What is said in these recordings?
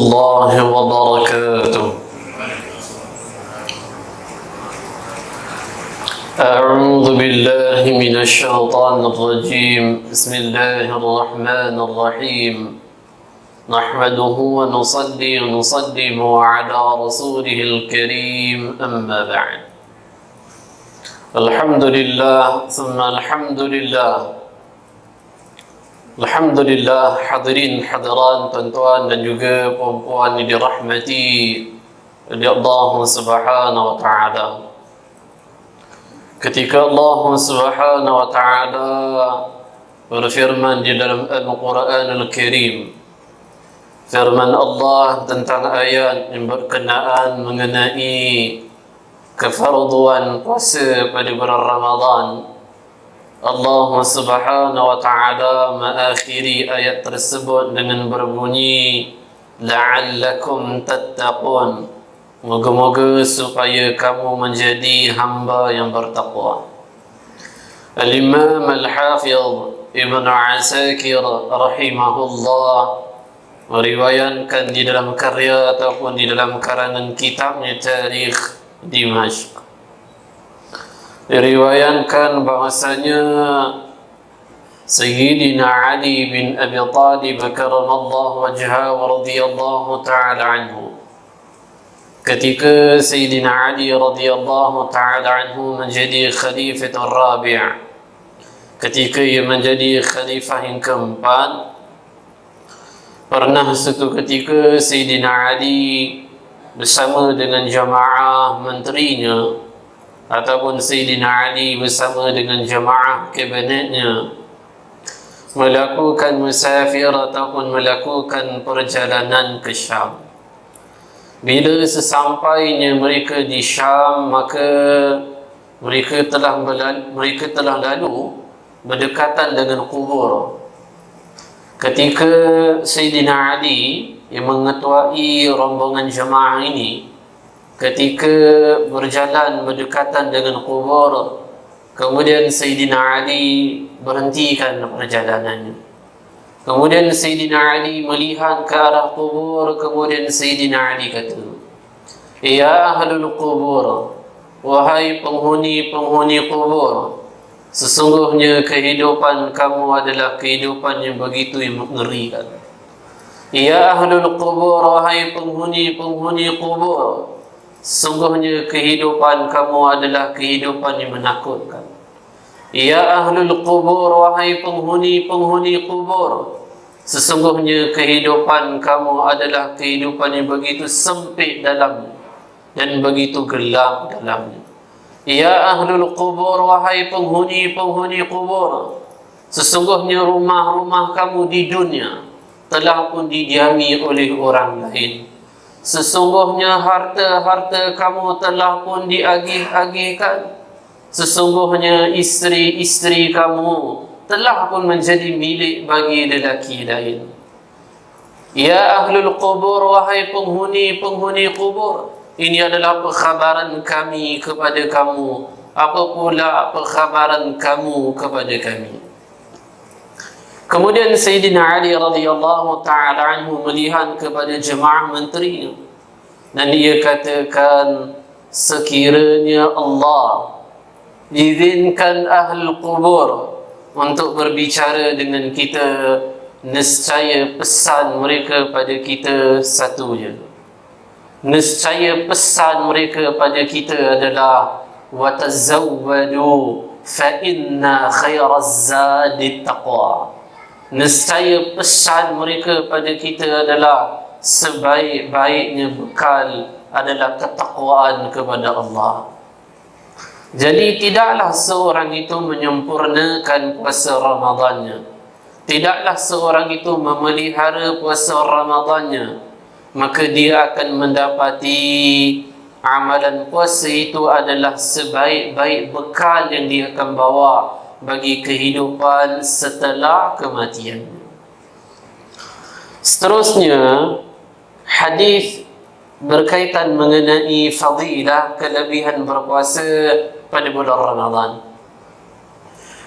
الله وبركاته. أعوذ بالله من الشيطان الرجيم. بسم الله الرحمن الرحيم. نحمده ونصلي ونسلم على رسوله الكريم. أما بعد. الحمد لله ثم الحمد لله. Alhamdulillah, hadirin hadiran, tuan-tuan dan juga puan-puan yang dirahmati oleh Allah Subhanahu wa taala. Ketika Allah Subhanahu wa taala berfirman di dalam Al-Qur'anul Karim, firman Allah tentang ayat yang berkenaan mengenai kefarduan puasa pada bulan Ramadan, Allah Subhanahu wa taala mengakhiri ayat tersebut dengan berbunyi la'allakum tattaqun, moga-moga supaya kamu menjadi hamba yang bertakwa. Al-Imam Al-Hafidh Ibn Asakir rahimahullah meriwayatkan di dalam karya ataupun di dalam karangan kitabnya Tarikh Dimashq, diriwayatkan bahwasanya Sayyidina Ali bin Abi Talib karamallahu wajhahu radhiyallahu ta'ala anhu, ketika Sayyidina Ali radhiyallahu ta'ala anhu menjadi Khalifatul Rabi', ketika ia menjadi khalifah yang keempat, pernah suatu ketika Sayyidina Ali bersama dengan jamaah menterinya ataupun Sayyidina Ali bersama dengan jamaah kabinetnya melakukan musafir ataupun melakukan perjalanan ke Syam. Bila sesampainya mereka di Syam, maka mereka telah lalu berdekatan dengan kubur. Ketika Sayyidina Ali yang mengetuai rombongan jamaah ini, ketika berjalan berdekatan dengan kubur, kemudian Sayyidina Ali berhentikan perjalanannya. Kemudian Sayyidina Ali melihat ke arah kubur, kemudian Sayyidina Ali kata, "Ya ahlul kubur, wahai penghuni-penghuni kubur, sesungguhnya kehidupan kamu adalah kehidupan yang begitu mengerikan. Ya ahlul kubur, wahai penghuni-penghuni kubur, sungguhnya kehidupan kamu adalah kehidupan yang menakutkan. Ya ahlul kubur, wahai penghuni-penghuni kubur, sesungguhnya kehidupan kamu adalah kehidupan yang begitu sempit dalamnya dan begitu gelap dalamnya. Ya ahlul kubur, wahai penghuni-penghuni kubur, sesungguhnya rumah-rumah kamu di dunia telah pun didiami oleh orang lain. Sesungguhnya harta-harta kamu telah pun diagih-agihkan. Sesungguhnya isteri-isteri kamu telah pun menjadi milik bagi lelaki lain. Ya ahlul kubur, wahai penghuni-penghuni kubur, ini adalah perkhabaran kami kepada kamu. Apa pula perkhabaran kamu kepada kami?" Kemudian Sayyidina Ali radhiyallahu ta'ala anhu melihat kepada jemaah menterinya dan dia katakan, "Sekiranya Allah izinkan ahli kubur untuk berbicara dengan kita, nescaya pesan mereka pada kita satu je. Nescaya pesan mereka pada kita adalah watazawwadu fa inna khairaz zadi taqwa." Nescaya pesan mereka pada kita adalah sebaik-baiknya bekal adalah ketakwaan kepada Allah. Jadi tidaklah seorang itu menyempurnakan puasa Ramadannya, tidaklah seorang itu memelihara puasa Ramadannya, maka dia akan mendapati amalan puasa itu adalah sebaik-baik bekal yang dia akan bawa bagi kehidupan setelah kematian. Seterusnya, hadis berkaitan mengenai fadilah kelebihan berpuasa pada bulan Ramadan.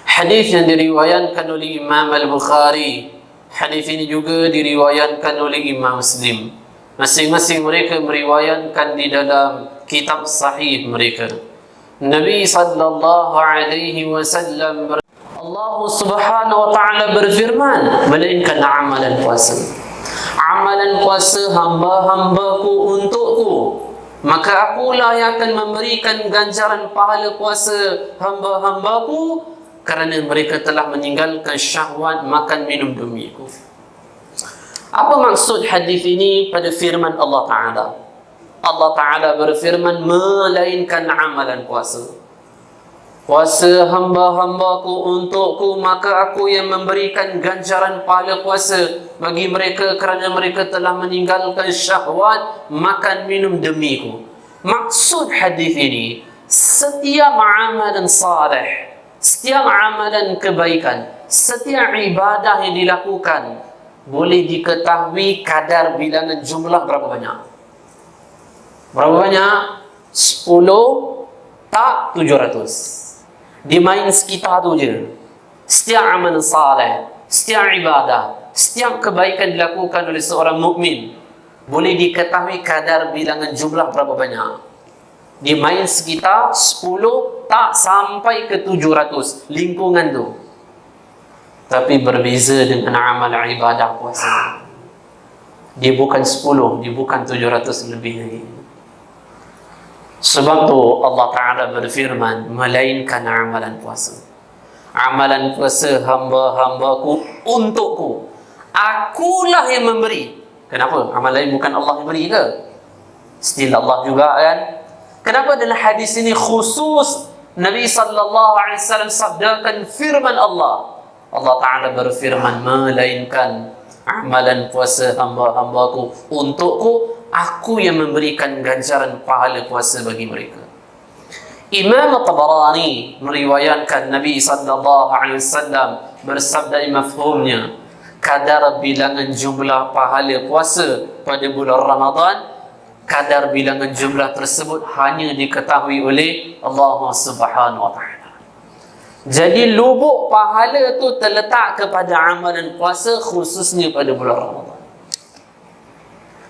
Hadis yang diriwayatkan oleh Imam Al-Bukhari, hadis ini juga diriwayatkan oleh Imam Muslim. Masing-masing mereka meriwayatkan di dalam kitab sahih mereka. Nabi sallallahu alaihi wasallam Allah Subhanahu wa taala berfirman, melainkan amalan puasa. Amalan puasa hamba-hambaku untukku, maka akulah yang akan memberikan ganjaran pahala puasa hamba-hambaku, kerana mereka telah meninggalkan syahwat makan minum demiku. Apa maksud hadis ini pada firman Allah Ta'ala? Allah Ta'ala berfirman, melainkan amalan puasa. Puasa hamba-hambaku untukku, maka aku yang memberikan ganjaran pahala puasa bagi mereka kerana mereka telah meninggalkan syahwat makan minum demiku. Maksud hadis ini, setiap amalan salih, setiap amalan kebaikan, setiap ibadah yang dilakukan boleh diketahui kadar bilangan jumlah berapa banyak. Berapa banyak? 10 tak 700. Dia main sekitar tu je. Setiap amal saleh, setiap ibadah, setiap kebaikan dilakukan oleh seorang mukmin boleh diketahui kadar bilangan jumlah berapa banyak. Dia main sekitar 10 tak sampai ke 700 lingkungan tu. Tapi berbeza dengan amal ibadah puasa. Dia bukan 10, dia bukan 700 lebih lagi. Sebab tu Allah Ta'ala berfirman, melainkan amalan puasa. Amalan puasa hamba-hambaku untukku. Akulah yang memberi. Kenapa? Amal lain bukan Allah yang beri ke? Still Allah juga kan? Kenapa dalam hadis ini khusus Nabi sallallahu alaihi wasallam sabdakan firman Allah? Allah Ta'ala berfirman, melainkan amalan puasa hamba-hambaku untukku, aku yang memberikan ganjaran pahala puasa bagi mereka. Imam Tabarani meriwayatkan Nabi sallallahu alaihi wasallam bersabda mafhumnya, kadar bilangan jumlah pahala puasa pada bulan Ramadan, kadar bilangan jumlah tersebut hanya diketahui oleh Allah Subhanahu wa taala. Jadi lubuk pahala tu terletak kepada amalan puasa, khususnya pada bulan Ramadan.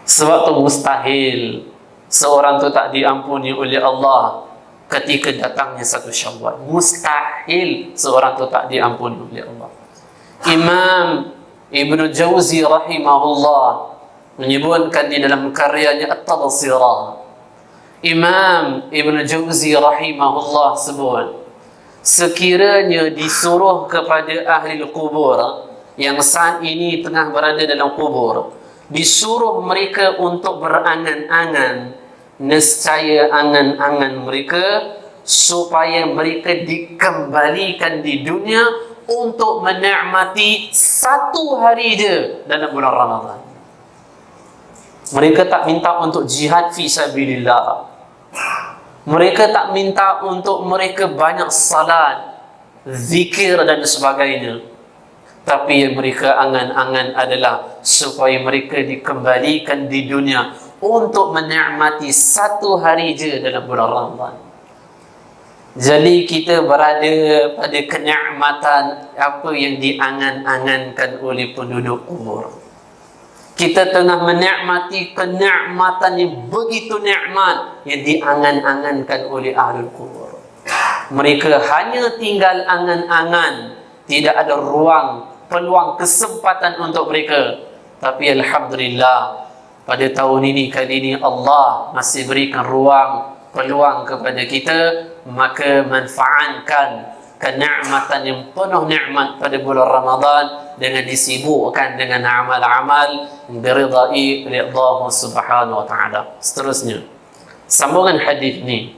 Sebab tu mustahil seorang tu tak diampuni oleh Allah ketika datangnya satu Syawal. Mustahil seorang tu tak diampuni oleh Allah. Imam Ibn Jauzi rahimahullah menyebutkan di dalam karyanya At-Tabsirah. Imam Ibn Jauzi rahimahullah sebut, sekiranya disuruh kepada ahli kubur yang saat ini tengah berada dalam kubur, disuruh mereka untuk berangan-angan, nescaya angan-angan mereka supaya mereka dikembalikan di dunia untuk menikmati satu hari je dalam bulan Ramadan. Mereka tak minta untuk jihad fi sabilillah. Mereka tak minta untuk mereka banyak salat, zikir dan sebagainya. Tapi yang mereka angan-angan adalah supaya mereka dikembalikan di dunia untuk menikmati satu hari je dalam bulan Ramadan. Jadi kita berada pada kenikmatan apa yang diangan-angankan oleh penduduk kubur. Kita tengah menikmati kenikmatan yang begitu nikmat yang diangan-angankan oleh ahlul kubur. Mereka hanya tinggal angan-angan, tidak ada ruang, peluang, kesempatan untuk mereka. Tapi alhamdulillah, pada tahun ini, kali ini Allah masih berikan ruang, peluang kepada kita, maka manfaatkan kenikmatan yang penuh nikmat pada bulan Ramadan dengan disibukkan dengan amal-amal diridai oleh Allah Subhanahu wa taala. Seterusnya, sambungan hadis ni,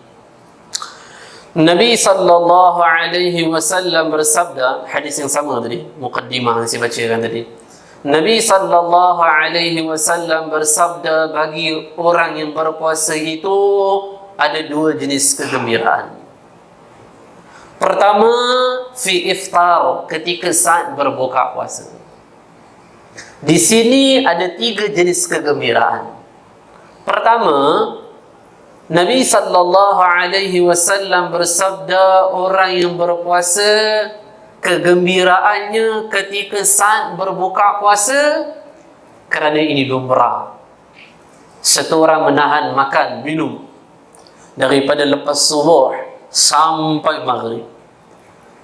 Nabi sallallahu alaihi wasallam bersabda, hadis yang sama tadi, muqaddimah yang saya bacakan tadi. Nabi sallallahu alaihi wasallam bersabda, bagi orang yang berpuasa itu ada dua jenis kegembiraan. Pertama, fi iftar, ketika saat berbuka puasa. Di sini ada tiga jenis kegembiraan. Pertama, Nabi sallallahu alaihi wasallam bersabda, orang yang berpuasa kegembiraannya ketika saat berbuka puasa kerana ini lumrah. Satu orang menahan makan, minum daripada lepas subuh sampai maghrib.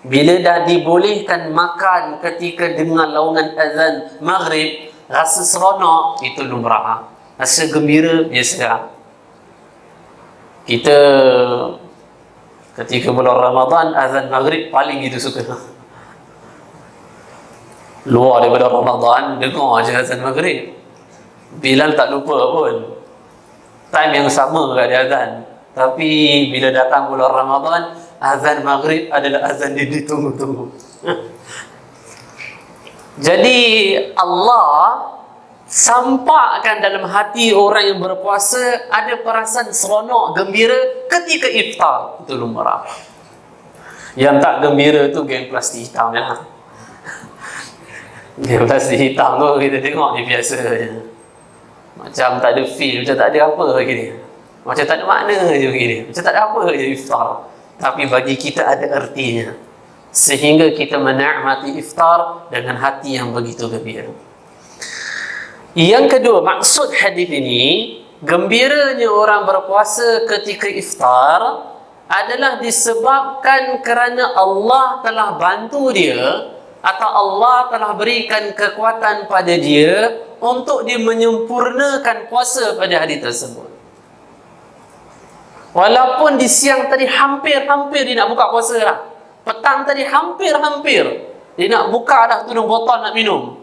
Bila dah dibolehkan makan ketika dengar laungan azan maghrib, rasa seronok, itu lumrah. Rasa gembira, biasa. Kita ketika bulan Ramadan, azan maghrib paling itu suka. Luar daripada Ramadan, dengar je azan maghrib. Bilal tak lupa pun, time yang sama kat dia azan. Tapi bila datang bulan Ramadan, azan maghrib adalah azan dia ditunggu-tunggu. Jadi Allah sampaikan dalam hati orang yang berpuasa ada perasaan seronok, gembira ketika iftar. Itu lumrah. Yang tak gembira tu geng plastik hitam ya. Geng plastik hitam tu kita tengok ni biasa je. Macam tak ada feel, macam tak ada apa gini. Macam tak ada makna je begini. Macam tak ada apa je iftar. Tapi bagi kita ada artinya. Sehingga kita menikmati iftar dengan hati yang begitu gembira. Yang kedua, maksud hadis ini, gembiranya orang berpuasa ketika iftar adalah disebabkan kerana Allah telah bantu dia atau Allah telah berikan kekuatan pada dia untuk dia menyempurnakan puasa pada hari tersebut. Walaupun di siang tadi hampir-hampir dia nak buka puasa dah. Petang tadi hampir-hampir dia nak buka dah, tudung botol nak minum.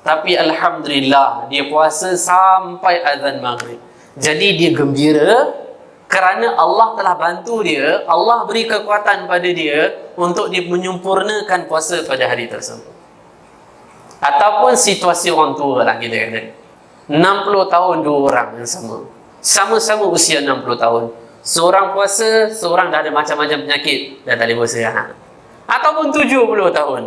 Tapi alhamdulillah dia puasa sampai azan maghrib. Jadi dia gembira kerana Allah telah bantu dia, Allah beri kekuatan pada dia untuk dia menyempurnakan puasa pada hari tersebut. Ataupun situasi orang tua lah kita kata. 60 tahun dua orang yang sama. Sama-sama usia 60 tahun. Seorang puasa, seorang dah ada macam-macam penyakit, dah tak boleh puasa. Ataupun 70 tahun.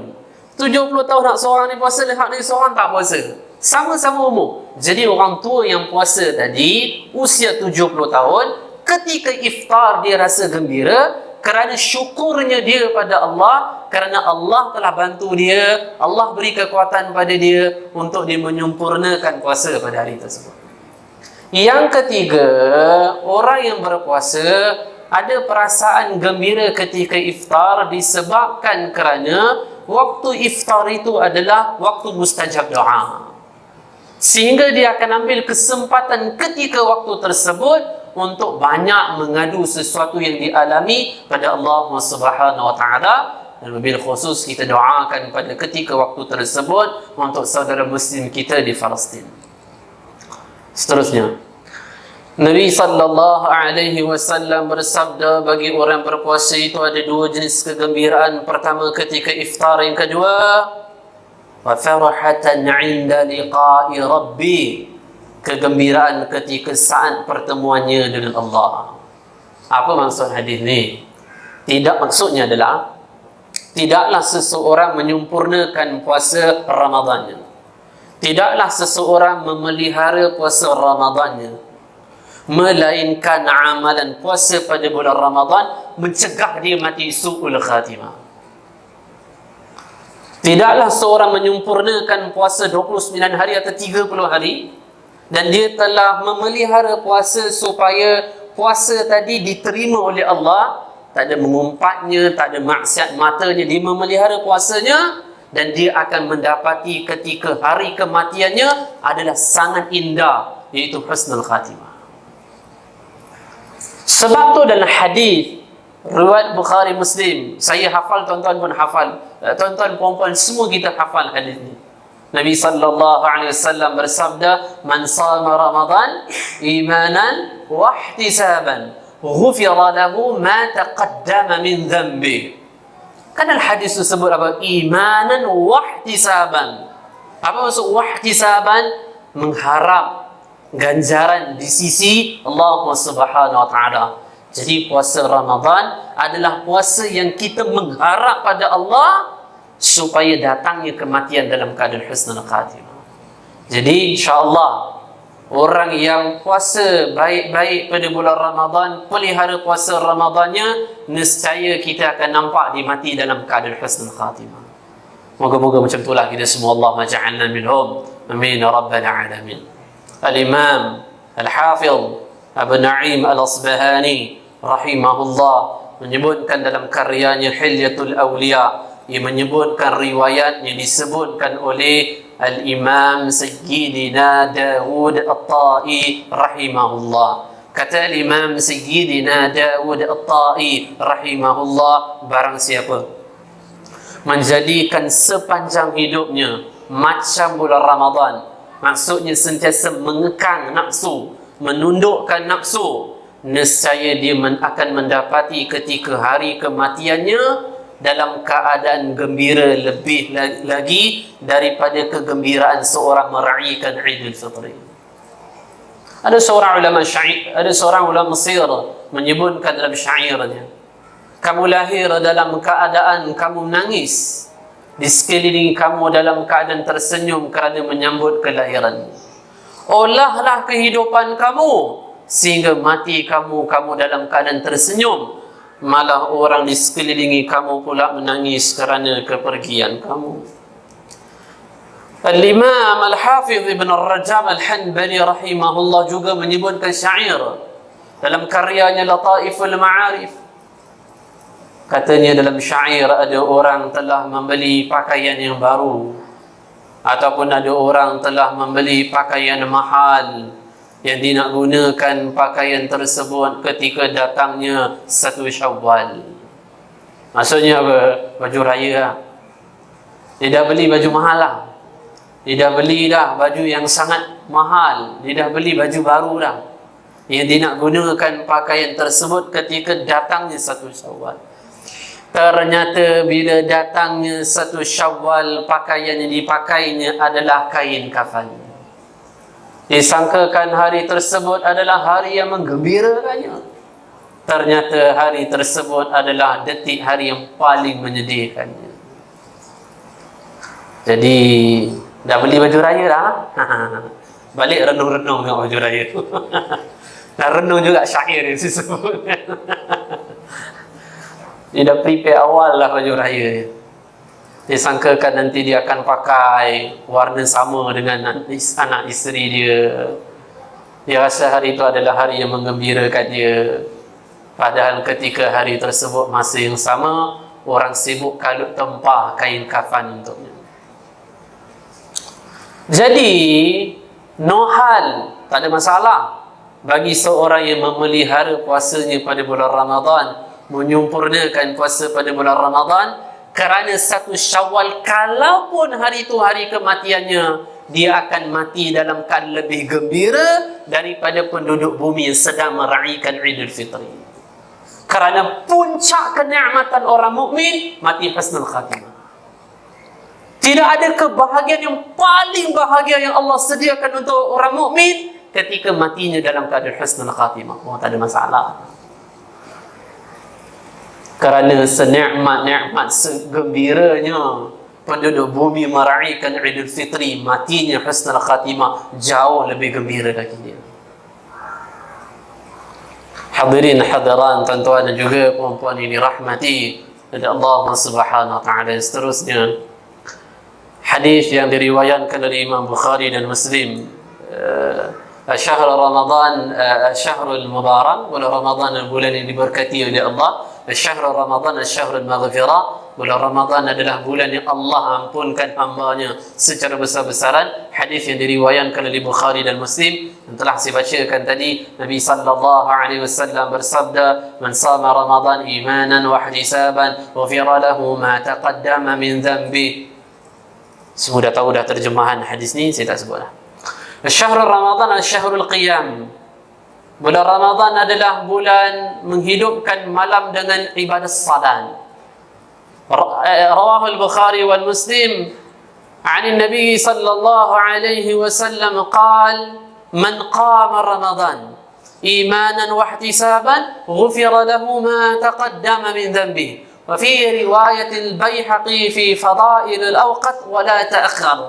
70 tahun nak seorang ni puasa, hak ni seorang tak puasa. Sama-sama umur. Jadi orang tua yang puasa tadi, usia 70 tahun, ketika iftar dia rasa gembira kerana syukurnya dia pada Allah, kerana Allah telah bantu dia, Allah beri kekuatan pada dia untuk dia menyempurnakan puasa pada hari tersebut. Yang ketiga, orang yang berpuasa ada perasaan gembira ketika iftar disebabkan kerana waktu iftar itu adalah waktu mustajab doa. Sehingga dia akan ambil kesempatan ketika waktu tersebut untuk banyak mengadu sesuatu yang dialami pada Allah Subhanahu Wa Taala, dan mobil khusus kita doakan pada ketika waktu tersebut untuk saudara muslim kita di Palestin. Seterusnya, Nabi sallallahu alaihi wasallam bersabda, bagi orang berpuasa itu ada dua jenis kegembiraan. Pertama ketika iftar, yang kedua wa farahatan 'inda liqa'i rabbi, kegembiraan ketika saat pertemuannya dengan Allah. Apa maksud hadis ni? Maksudnya adalah tidaklah seseorang menyempurnakan puasa Ramadannya. Tidaklah seseorang memelihara puasa Ramadannya, melainkan amalan puasa pada bulan Ramadan mencegah dia mati su'ul khatimah. Tidaklah seorang menyempurnakan puasa 29 hari atau 30 hari dan dia telah memelihara puasa supaya puasa tadi diterima oleh Allah, tak ada mengumpatnya, tak ada maksiat matanya, dia memelihara puasanya, dan dia akan mendapati ketika hari kematiannya adalah sangat indah, iaitu husnul khatimah. Sebab tu dalam hadis riwayat Bukhari Muslim, saya hafal, tuan-tuan pun hafal, tuan-tuan puan-puan semua kita hafal hadis ni. Nabi sallallahu alaihi wasallam bersabda, "Man shama Ramadan imanan wa ihtisaban, ghufira lahu ma taqaddama min dhanbi." Kan hadis tersebut apa? Imanan wa ihtisaban. Apa maksud wa ihtisaban? Mengharap ganjaran di sisi Allah Subhanahu Wa Taala. Jadi puasa Ramadan adalah puasa yang kita mengharap pada Allah supaya datangnya kematian dalam keadaan husnul khatimah. Jadi insya-Allah orang yang puasa baik-baik pada bulan Ramadan, pelihara puasa Ramadannya, nescaya kita akan nampak dia mati dalam keadaan husnul khatimah. Moga-moga macam itulah kita semua. Allah maj'alna minhum. Amin ya rabbal alamin. Al-Imam Al-Hafidh Abu Na'im Al-Asbahani rahimahullah menyebutkan dalam karyanya Hilyatul Awliya, ia menyebutkan riwayat yang disebutkan oleh Al-Imam Sayyidina Dawud At-Ta'i rahimahullah. Kata Imam Sayyidina Dawud At-Ta'i rahimahullah, barang siapa menjadikan sepanjang hidupnya macam bulan Ramadan, maksudnya sentiasa mengekang nafsu, menundukkan nafsu, nescaya dia akan mendapati ketika hari kematiannya dalam keadaan gembira lebih lagi daripada kegembiraan seorang meraihkan Idul Fitri. Ada seorang ulama syair, ada seorang ulama Mesir menyebutkan dalam syairnya, kamu lahir dalam keadaan kamu menangis, di sekeliling kamu dalam keadaan tersenyum kerana menyambut kelahiran. Olahlah kehidupan kamu sehingga mati kamu dalam keadaan tersenyum, malah orang di sekeliling kamu pula menangis kerana kepergian kamu. Al-Imam Al-Hafidh Ibn Rajab Al-Hanbali rahimahullah juga menyebutkan syair dalam karyanya Lataiful Ma'arif. Katanya dalam syair, ada orang telah membeli pakaian yang baru, ataupun ada orang telah membeli pakaian mahal yang dia nak gunakan pakaian tersebut ketika datangnya 1 Syawal. Maksudnya apa? Baju raya lah. Dia dah beli baju mahal lah. Dia dah beli dah baju yang sangat mahal. Dia dah beli baju baru dah, yang dia nak gunakan pakaian tersebut ketika datangnya 1 Syawal. Ternyata bila datangnya 1 Syawal, pakaian yang dipakainya adalah kain kafan. Disangkakan hari tersebut adalah hari yang menggembirakannya. Ternyata hari tersebut adalah detik hari yang paling menyedihkannya. Jadi dah beli baju raya dah, balik renung-renung tengok baju raya tu. Dan renung juga syair yang disebut. Dia dah prepare awal lah baju raya. Dia sangkakan nanti dia akan pakai warna sama dengan anak isteri dia. Dia rasa hari itu adalah hari yang menggembirakan dia. Padahal ketika hari tersebut, masa yang sama, orang sibuk kalut tempah kain kafan untuknya. Jadi no hal, tak ada masalah bagi seorang yang memelihara puasanya pada bulan Ramadan, menyempurnakan puasa pada bulan Ramadan, kerana 1 Syawal, kalaupun hari itu hari kematiannya, dia akan mati dalam keadaan lebih gembira daripada penduduk bumi yang sedang meraihkan Idul Fitri. Kerana puncak kenikmatan orang mukmin mati husnul khatimah. Tidak ada kebahagiaan yang paling bahagia yang Allah sediakan untuk orang mukmin ketika matinya dalam keadaan husnul khatimah. Oh, tak ada masalah. Kerana senikmat-nikmat, segembiranya penduduk bumi meraihkan Idul Fitri, matinya husnul khatimah jauh lebih gembira lagi dia. Hadirin hadiran, tuan-tuan dan juga puan-puan ini rahmati dari Allah Subhanahu wa taala. Seterusnya, hadis yang diriwayatkan oleh Imam Bukhari dan Muslim, syahr Ramadan syahrul mubarak, bulan Ramadan bulan yang diberkati oleh Allah. Syahr Ramadan syahrul maghfirah, bulan Ramadan adalah bulan yang Allah ampunkan hamba-Nya secara besar-besaran. Hadis yang diriwayatkan oleh Bukhari dan Muslim yang telah saya bacakan tadi, Nabi sallallahu alaihi wasallam bersabda, "Man shama Ramadan imanan wa ihtisaban, ghufira lahu ma taqaddama min dhanbi." Semua dah tahu dah terjemahan hadis ni, saya tak sebutlah. Syahrul Ramadan syahrul qiyam. Bulan Ramadan adalah bulan menghidupkan malam dengan ibadah salat. Rawahul Bukhari wal Muslim عن النبي صلى الله عليه وسلم قال من قام رمضان إيمانا واحتسابا غفر له ما تقدم من ذنبه وفي رواية البيهقي في فضائل الأوقات ولا تأخر.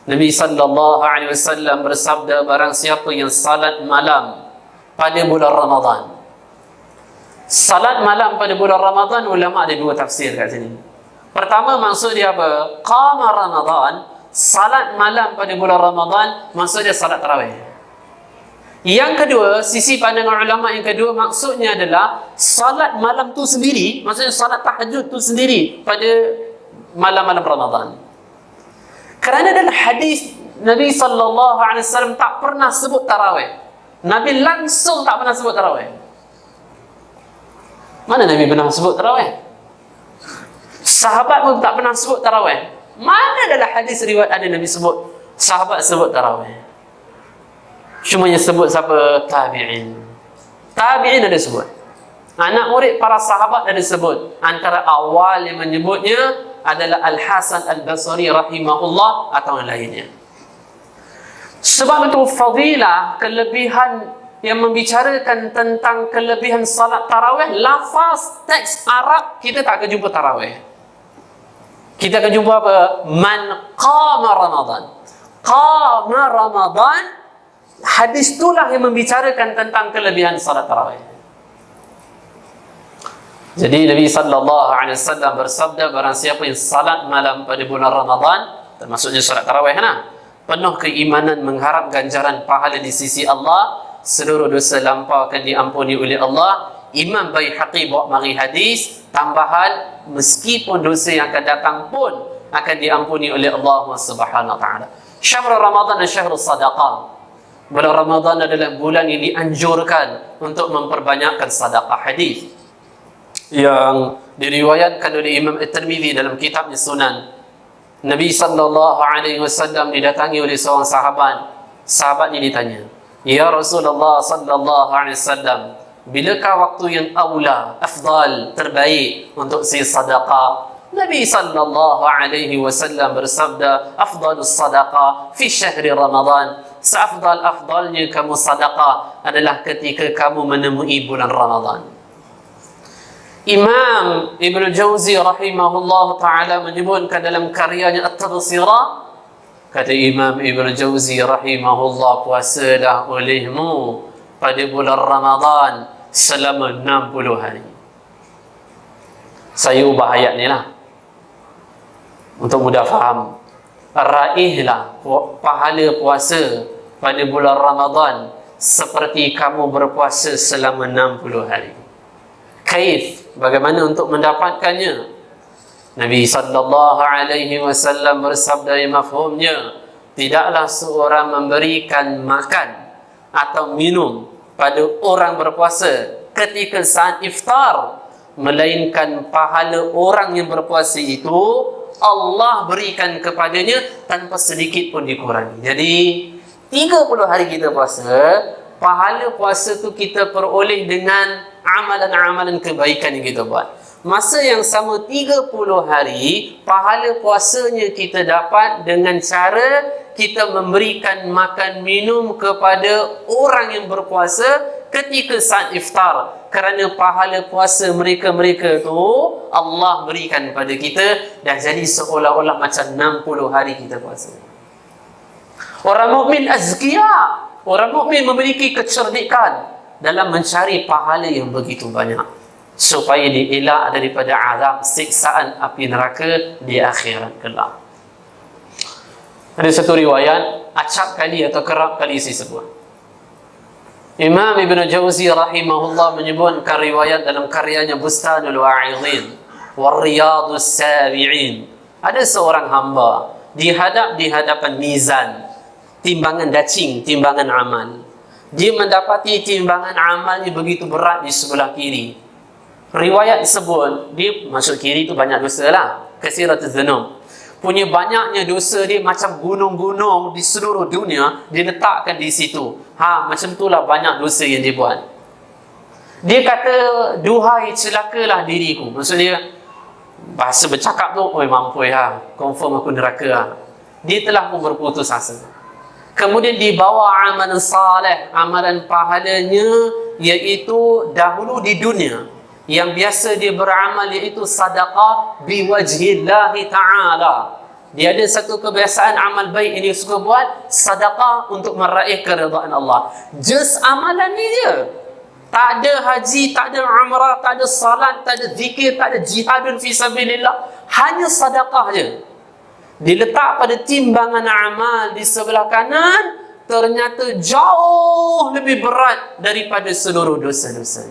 Nabi sallallahu alaihi wasallam bersabda, barang siapa yang salat malam pada bulan Ramadan. Salat malam pada bulan Ramadan, ulama ada dua tafsir kat sini. Pertama, maksud dia apa? Qama Ramadan, salat malam pada bulan Ramadan, maksud dia salat tarawih. Yang kedua, sisi pandangan ulama yang kedua, maksudnya adalah salat malam tu sendiri, maksudnya salat tahajud tu sendiri pada malam-malam Ramadan. Kerana dalam hadis Nabi SAW tak pernah sebut tarawih. Nabi langsung tak pernah sebut tarawih. Mana Nabi pernah sebut tarawih? Sahabat pun tak pernah sebut tarawih. Mana dalam hadis riwayat ada Nabi sebut sahabat sebut tarawih? Cumanya sebut siapa? Tabi'in. Tabi'in ada sebut. Anak murid para sahabat ada sebut. Antara awal yang menyebutnya adalah Al-Hasan Al-Basri rahimahullah atau yang lainnya. Sebab itu fadilah, kelebihan yang membicarakan tentang kelebihan salat tarawih, lafaz teks Arab kita tak akan jumpa tarawih. Kita akan jumpa apa? Man qama Ramadan. Qama Ramadan. Hadis itulah yang membicarakan tentang kelebihan salat tarawih. Jadi Nabi SAW bersabda, barang siapa yang salat malam pada bulan Ramadan, termasuknya salat tarawih, penuh keimanan mengharap ganjaran pahala di sisi Allah, seluruh dosa lampau akan diampuni oleh Allah. Imam Baihaqi bawa mari hadis tambahan, meskipun dosa yang akan datang pun akan diampuni oleh Allah Subhanahu wa taala. Syahrul Ramadan dan syahrul sadaqah. Bulan Ramadan adalah bulan yang dianjurkan untuk memperbanyakkan sedekah. Hadis yang diriwayatkan oleh Imam At-Tirmidzi dalam kitabnya Sunan. Nabi SAW didatangi oleh seorang sahabat. Sahabat ini ditanya, "Ya Rasulullah SAW, bilakah waktu yang aula, afdal, terbaik untuk si sedekah?" Nabi SAW bersabda, "Afdalus sadaqah fi syahri Ramadan." Seafdal-afdalnya kamu sedekah adalah ketika kamu menemui bulan Ramadan. Imam Ibn Jauzi rahimahullah ta'ala menyebutkan dalam karyanya At-Tadhsirah, kata Imam Ibn Jauzi rahimahullah, puasalah olehmu pada bulan Ramadan selama 60 hari. Saya ubah ayat ni lah untuk mudah faham. Raihlah pahala puasa pada bulan Ramadan seperti kamu berpuasa selama 60 hari. Kaif, bagaimana untuk mendapatkannya? Nabi SAW bersabda yang mafhumnya, tidaklah seorang memberikan makan atau minum pada orang berpuasa ketika saat iftar, melainkan pahala orang yang berpuasa itu Allah berikan kepadanya tanpa sedikit pun dikurangi. Jadi 30 hari kita puasa, pahala puasa tu kita peroleh dengan amalan-amalan kebaikan yang kita buat. Masa yang sama 30 hari, pahala puasanya kita dapat dengan cara kita memberikan makan minum kepada orang yang berpuasa ketika saat iftar. Kerana pahala puasa mereka-mereka tu Allah berikan kepada kita, dan jadi seolah-olah macam 60 hari kita puasa. Orang mukmin azkiya, orang mukmin memiliki kecerdikan dalam mencari pahala yang begitu banyak supaya dielak daripada azab siksaan api neraka di akhirat kelak. Ada satu riwayat, acap kali atau kerap kali saya sebut, Imam Ibn Jauzi rahimahullah menyebutkan riwayat dalam karyanya Bustanul Wa'idhin wa Riyadus Sabi'in. Ada seorang hamba dihadap di hadapan mizan, timbangan dacing, timbangan amal. Dia mendapati timbangan amalnya begitu berat di sebelah kiri. Riwayat sebut, dia masuk kiri itu banyak dosa lah, katsiratuz dzunub. Punya banyaknya dosa dia macam gunung-gunung di seluruh dunia diletakkan di situ. Macam itulah banyak dosa yang dia buat. Dia kata, duhai celakalah diriku. Maksudnya bahasa bercakap tu, oi mampus confirm aku neraka. Dia telah pun berputus asa. Kemudian dibawa amalan saleh, amalan pahalanya, iaitu dahulu di dunia yang biasa dia beramal, iaitu sedekah biwajhillahi ta'ala. Dia ada satu kebiasaan amal baik yang dia suka buat, sedekah untuk meraih keridhaan Allah. Just amalan ni je. Tak ada haji, tak ada umrah, tak ada salat, tak ada zikir, tak ada jihadun fi sabilillah. Hanya sedekah je. Diletak pada timbangan amal di sebelah kanan, ternyata jauh lebih berat daripada seluruh dosa-dosa.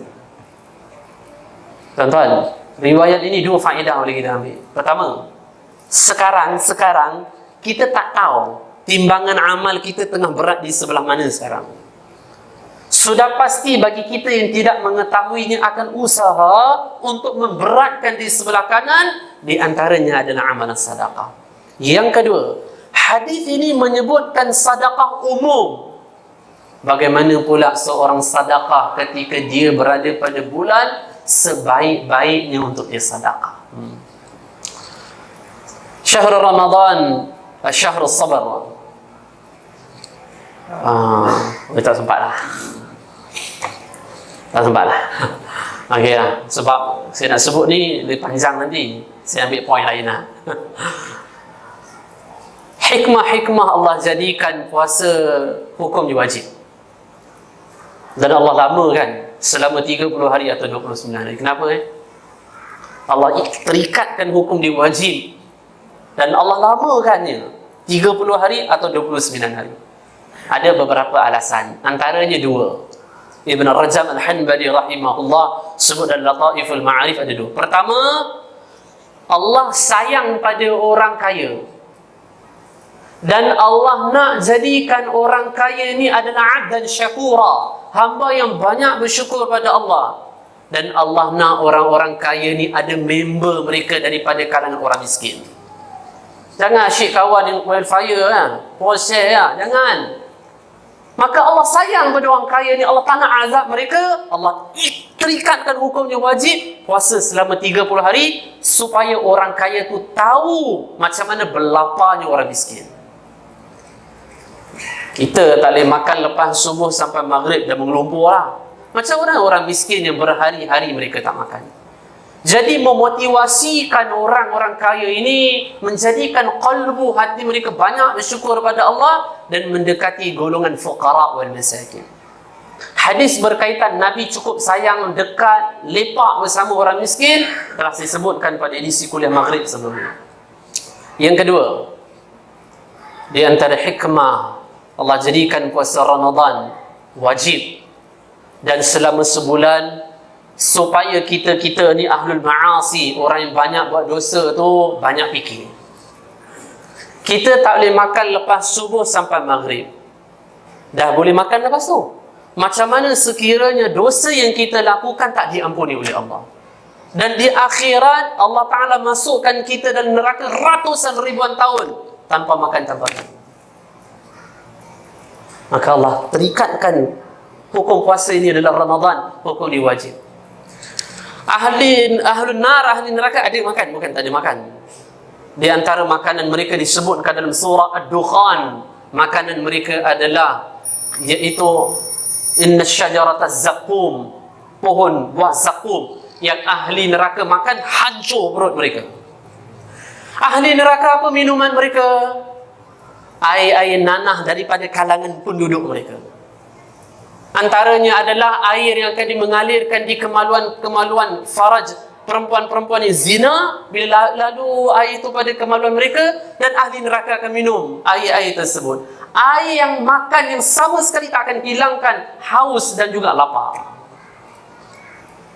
Tuan-tuan, riwayat ini dua faedah boleh kita ambil. Pertama, sekarang kita tak tahu timbangan amal kita tengah berat di sebelah mana sekarang. Sudah pasti bagi kita yang tidak mengetahuinya akan usaha untuk memberatkan di sebelah kanan, di antaranya adalah amalan sedekah. Yang kedua, hadis ini menyebutkan sedekah umum. Bagaimana pula seorang sedekah ketika dia berada pada bulan sebaik-baiknya untuk dia sedekah. Syahrul Ramadan, syahrul sabar. Tak sempat lah. Okey lah. Sebab saya nak sebut ni lebih panjang nanti. Saya ambil poin lain lah. Hikmah-hikmah Allah jadikan puasa hukum wajib. Dan Allah lama kan, selama 30 hari atau 29 hari. Kenapa Allah terikatkan hukum dia wajib. Dan Allah lamakannya 30 hari atau 29 hari. Ada beberapa alasan. Antaranya dua. Ibn Rajab Al-Hanbali rahimahullah sebut dalam Lataiful Ma'arif ada dua. Pertama, Allah sayang pada orang kaya. Dan Allah nak jadikan orang kaya ni adalah abdan syakura, hamba yang banyak bersyukur pada Allah. Dan Allah nak orang-orang kaya ni ada member mereka daripada kalangan orang miskin. Jangan asyik kawan yang wildfire kan, Porsche ya, jangan. Maka Allah sayang pada orang kaya ni, Allah tak nak azab mereka. Allah terikatkan hukumnya wajib puasa selama 30 hari supaya orang kaya tu tahu macam mana berlaparnya orang miskin. Kita tak boleh makan lepas subuh sampai maghrib dan mengelumpur lah. Macam orang miskin yang berhari-hari mereka tak makan. Jadi memotivasikan orang-orang kaya ini, menjadikan qalbu hati mereka banyak bersyukur kepada Allah dan mendekati golongan fuqara wal masakin. Hadis berkaitan Nabi cukup sayang, dekat, lepak bersama orang miskin telah disebutkan pada edisi kuliah maghrib sebelumnya. Yang kedua, di antara hikmah Allah jadikan puasa Ramadan wajib dan selama sebulan supaya kita ni ahlul ma'asi, orang yang banyak buat dosa tu banyak fikir. Kita tak boleh makan lepas subuh sampai maghrib. Dah boleh makan lepas tu. Macam mana sekiranya dosa yang kita lakukan tak diampuni oleh Allah. Dan di akhirat Allah Ta'ala masukkan kita dalam neraka ratusan ribuan tahun tanpa makan, tanpa minum. Maka Allah terikatkan hukum puasa ini adalah Ramadan, hukum ini wajib. Ahlun nar, ahli neraka ada makan, bukan tak ada makan. Di antara makanan mereka disebutkan dalam surah Ad-Dukhan, makanan mereka adalah iaitu inna syajarata zaqqum, pohon buah zaqqum yang ahli neraka makan hancur perut mereka. Ahli neraka apa minuman mereka? Air-air nanah daripada kalangan penduduk mereka. Antaranya adalah air yang akan mengalirkan di kemaluan faraj perempuan-perempuan yang zina. Bila lalu air itu pada kemaluan mereka, dan ahli neraka akan minum air-air tersebut. Air yang makan yang sama sekali tak akan hilangkan haus dan juga lapar.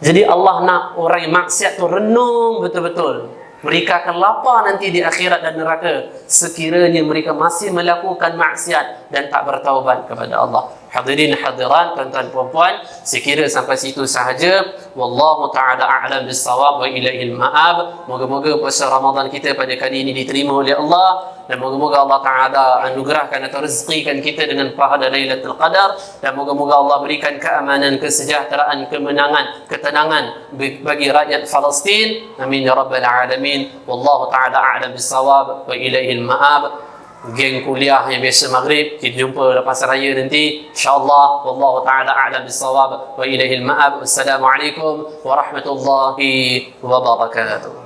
Jadi Allah nak orang yang maksiat tu renung betul-betul. Mereka akan lapar nanti di akhirat dan neraka sekiranya mereka masih melakukan maksiat dan tak bertaubat kepada Allah. Hadirin hadirat, tuan-tuan puan-puan, saya kira sampai situ sahaja. Wallahu ta'ala a'lam bis-shawab wa ilaihil ma'ab. Moga-moga puasa Ramadan kita pada kali ini diterima oleh Allah, dan moga-moga Allah Ta'ala anugerahkan atau rezekikan kita dengan pahala Lailatul Qadar, dan moga-moga Allah berikan keamanan, kesejahteraan, kemenangan, ketenangan bagi rakyat Palestin. Amin ya rabbal alamin. Wallahu ta'ala a'lam bis-shawab wa ilaihil ma'ab. Geng kuliah yang biasa maghrib, kita jumpa lepas raya nanti insya-Allah. Wallahu ta'ala a'lam bis-shawab wa ilaihil ma'ab. Assalamualaikum warahmatullahi wabarakatuh.